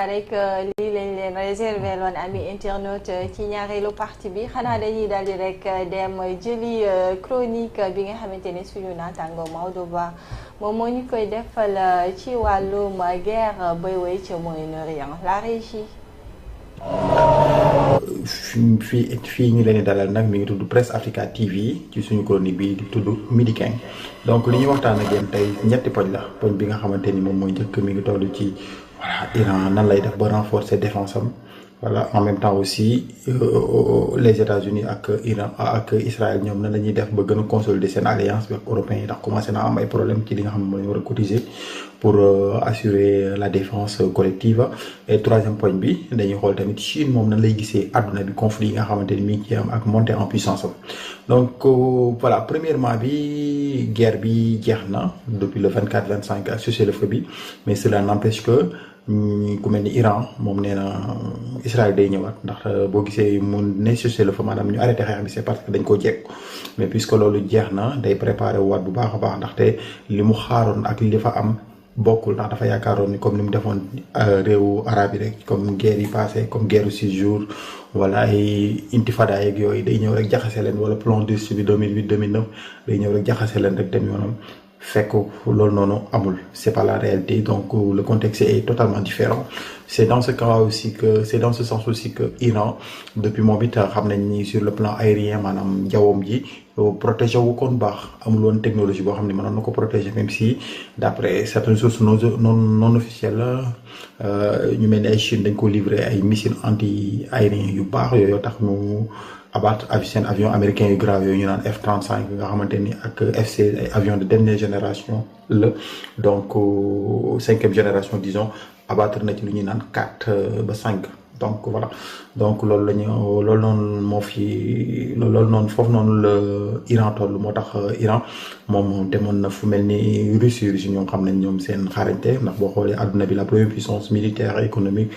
rek lii lañ leen réservé loon ami internaute ci ñaareelu partie bi xanaa dañuy daldi rek dem jëli chronique bi nga xamante ne suñu naataango Maodo Ba moom moo ñu koy defal ci wàllum guerre bay woy ca Moyen-Orient la régie. fii ñu leen di dalal nag mi ngi tudd Presse Africa TV ci suñu chronique bi di tudd Midi King donc li ñuy waxtaan ak yéen tey ñetti poñ la poñ bi nga xamante ni moom mooy njëkk mi ngi toll ci voilà Iran nan lay def ba renforcer défense am voilà en même temps aussi les États-Unis ak Iran ak Israël ñoom nan la ñuy def ba gën a consolider seen alliance bi ak européens yi ndax commencé naa am ay problème ci li nga xam ne moom la ñu war a cotiser pour assurer la défense collective. Et troisième point bi dañuy xool tamit Chine moom nan lay gisee àdduna bi conflit yi nga xamante ni mi ngi ci am ak montée en puissance am donc voilà premièrement bi guerre bi jeex na depuis le 24-25 ak cessez-le-feu bi mais cela n'empêche que ku mel ni Iran moom nee na Israël day ñëwaat ndax boo gisee mu ne cessez-le-feu maanaam ñu arrêté xeex bi c'est parce que dañ ko jekk mais puisque loolu jeex na day préparé waat bu baax a baax ndaxte li mu xaaroon ak li fa am bokkul ndax dafa yaakaaroon ni comme ni mu defoon réewu arabe yi rek comme guerre yi passé comme guerre 6 jours wala ay intifada yeeg yooyu day ñëw rek jaxase leen wala plan de bi 2008 2009 day ñëw rek jaxase leen rek dem yoonam fekk loolu noonu amul c'est pas la réalité donc le contexte est totalement différent c'est dans ce cas aussi que c'est dans ce sens aussi que Iran depuis moom it xam nañ ni sur le plan aérien maanaam jawwam ji protégé wu kon baax amul woon technologie boo xam ne mënoon na ko protéger même si d'après certaines sources non officielles ñu mel ni ay Chine dañ ko livrer ay missiles anti aériens yu baax yooyu tax mu abattre seen avion américain yu grave yooyu ñu naan F-35 nga xamante ni ak F-16 ay avions de dernière génération la donc 5e génération disons abattre na ci lu ñuy naan 4 ba 5 donc voilà donc loolu noonu moo fi loolu noonu foofu noonu la Iran toll moo tax Iran moom demoon na fu mel ni Russie ñoom xam nañ ñoom seen xarañte ndax boo xoolee adduna bi la première puissance militaire et économique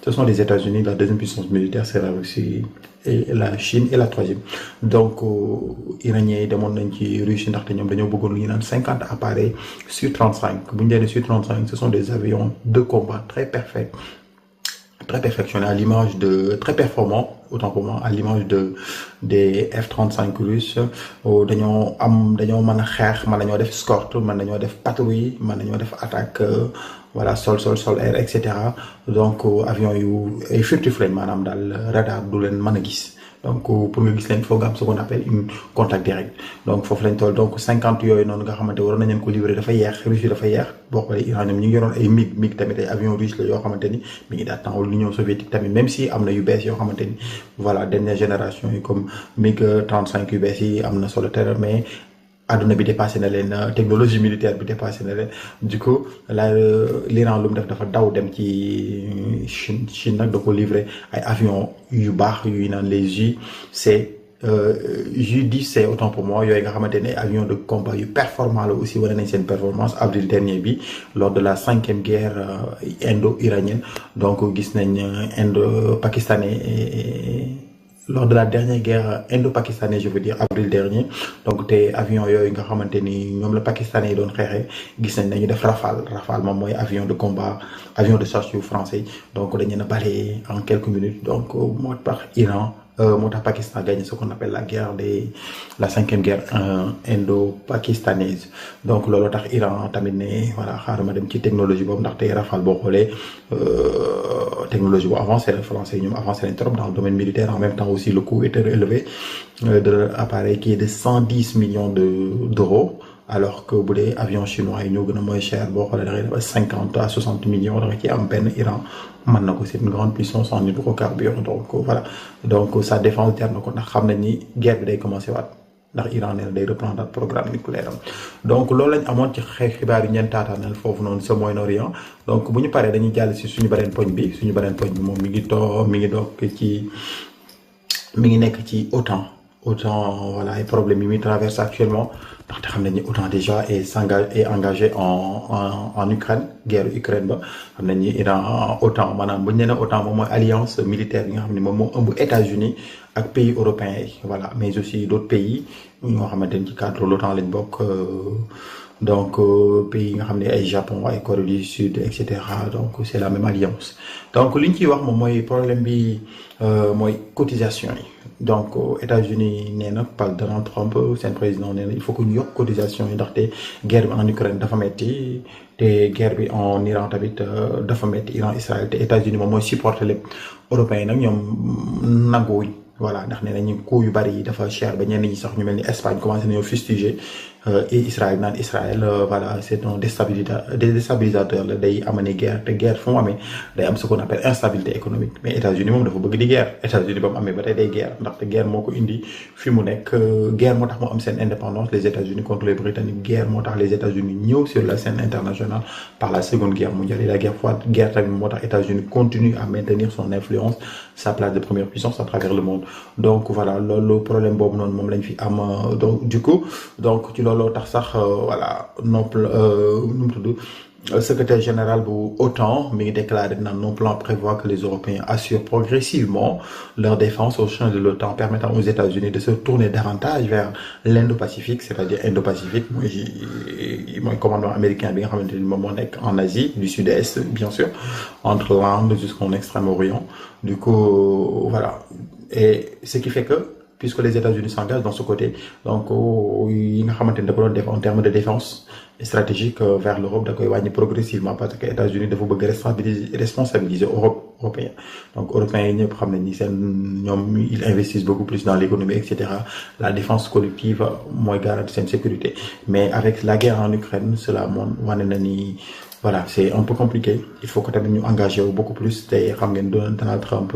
ce sont les États-Unis, la deuxième puissance militaire c'est la Russie et la Chine et la troisième donc iraniens yi demoon nañ ci Russie ndaxte ñoom dañoo bëggoon lu ñu naan 50 appareils Su-35 bu ñu nee Su-35 ce sont des avions de combat très parfaits très perfectionnés à l'image de très performants autant pour moi à l'image des F-35 russes dañoo mën a xeex mën nañoo def escorte mën nañoo def patrouille mën nañoo def attaque voilà sol air et cetera donc avion yu ay furtif lañ maanaam daal radar du leen mën a gis donc pour nga gis leen foog nga am ce qu'on appelle une contact direct donc foofu lañ toll donc 50 yooyu noonu nga xamante waroon nañ leen ko livrer dafa yeex Russie dafa yeex boo xoolee Iran ñoom ñu ngi yoroon ay MiG tamit ay avions russes la yoo xamante ni mi ngi daal temps l'Union soviétique tamit même si am na yu bees yoo xamante ni voilà dernière génération yi comme MiG 35 yu bees yi am na solo terre mais adduna bi dépassé na leen technologie militaire bi dépassé na leen du coup l'Iran lu mu def dafa daw dem ci Chine nag da ko livré ay avions yu baax yu naan les Ju-10C autant pour moi yooyu nga xamante ne avions de combat yu performant la aussi wane nañ seen performance avril dernier bi lors de la 5e guerre indo-iranienne donc gis nañ indo-pakistanais lors de la dernière guerre indo-pakistanaise je veux dire avril dernier donc te avion yooyu nga xamante ni ñoom la pakistanais yi doon xeexee gis nañ dañu def Rafale moom mooy avion de combat avion de chasse yu français donc dañu na bale en quelques minutes donc moo tax Pakistan gagné ce qu'on appelle la 5e guerre indo-pakistanaise donc loolu tax Iran tamit ne voilà xaaral ma dem ci technologie boobu ndaxte Rafale boo xoolee technologie bu avancé la français ñoom avancé nañ trop dans le domaine militaire en même temps aussi le coût était élevé de l'appareil qui est de 110 millions d'euros alors que bu dee avion chinois yi ñoo gën a mooy cher boo xoolee da ngay def 50 à 60 millions da nga ci am benn Iran mën na ko c'est une grande puissance en hydrocarbures donc voilà donc sa défense jar na ko ndax xam nañ ni guerre bi day commencer waat ndax Iran nee na day reprendre programme nucléaire am donc loolu lañ amoon ci xibaar yu ñeen taataanal foofu noonu sa Moyen-Orient donc bu ñu paree dañuy jàll si suñu beneen poñ bi moom mi ngi nekk ci OTAN voilà ay problèmes yi muy traverse actuellement ndaxte xam nañ ni OTAN déjà est engagé en Ukraine guerre Ukraine ba xam nañ ni Iran OTAN maanaam bu ñu nee OTAN moom mooy alliance militaire bi nga xam ne moom moo ëmb États-Unis ak pays européens yi voilà mais aussi d'autres pays ñoo xamante ni ci cadre l'OTAN lañ bokk donc pays yi nga xam ne ay Japon ay Corée du Sud et cetera donc c'est la même alliance donc li ñu ciy wax moom mooy problème bi mooy cotisation yi donc États-Unis nee na par Donald Trump seen président nee na il faut que ñu yokk cotisation yi ndaxte guerre bi en Ukraine dafa metti te guerre bi en Iran tamit dafa metti Iran Israël te États-Unis moom mooy supporter lépp européens yi nag ñoom nanguwuñ voilà ndax nee nañu coût yu bari yi dafa cher ba ñenn ñi sax ñu mel ni Espagne commencé nañoo fustiger et Israël naan Israël voilà c'est un déstabilisateur la day amener guerre te guerre fu mu amee day am ce qu'on appelle instabilité économique mais États-Unis moom dafa bëgg di guerre États-Unis ba mu amee ba tey day guerre ndaxte guerre moo ko indi fi mu nekk guerre moo tax mu am seen indépendance les États-Unis contre les Britanniques guerre moo tax les États-Unis ñëw sur la scène internationale par la seconde guerre mondiale et la guerre froide guerre tamit moo tax États-Unis continue à maintenir son influence sa place de première puissance à travers le monde donc voilà loolu problème boobu noonu moom lañ fi am donc du coup donc ci looloo tax sax voilà nopp nu mu tudd secrétaire général bu OTAN mi ngi déclaré naan nos plans prévoient que les Européens assurent progressivement leur défense au sein de l'OTAN permettant aux États-Unis de se tourner davantage vers l'Indo-Pacifique c'est-à-dire Indo-Pacifique mooy commandement américain bi nga xamante ni moom moo nekk en Asie du Sud-Est bien sûr entre l'Inde jusqu'en Extrême-Orient du coup voilà et ce qui fait que puisque les États-Unis s'engagent dans ce côté donc yi nga xamante ni da ko doon def en termes de défense stratégique vers l'Europe da koy wàññi progressivement parce que États-Unis dafa bëgg responsabiliser européen donc européens yi ñëpp xam nañ ni seen ñoom ils investissent beaucoup plus dans l'économie et cetera la défense collective mooy garantir seen sécurité mais avec la guerre en Ukraine cela moom wane na ni voilà c'est un peu compliqué il faut que tamit ñu engagé wu beaucoup plus te xam ngeen Donald Trump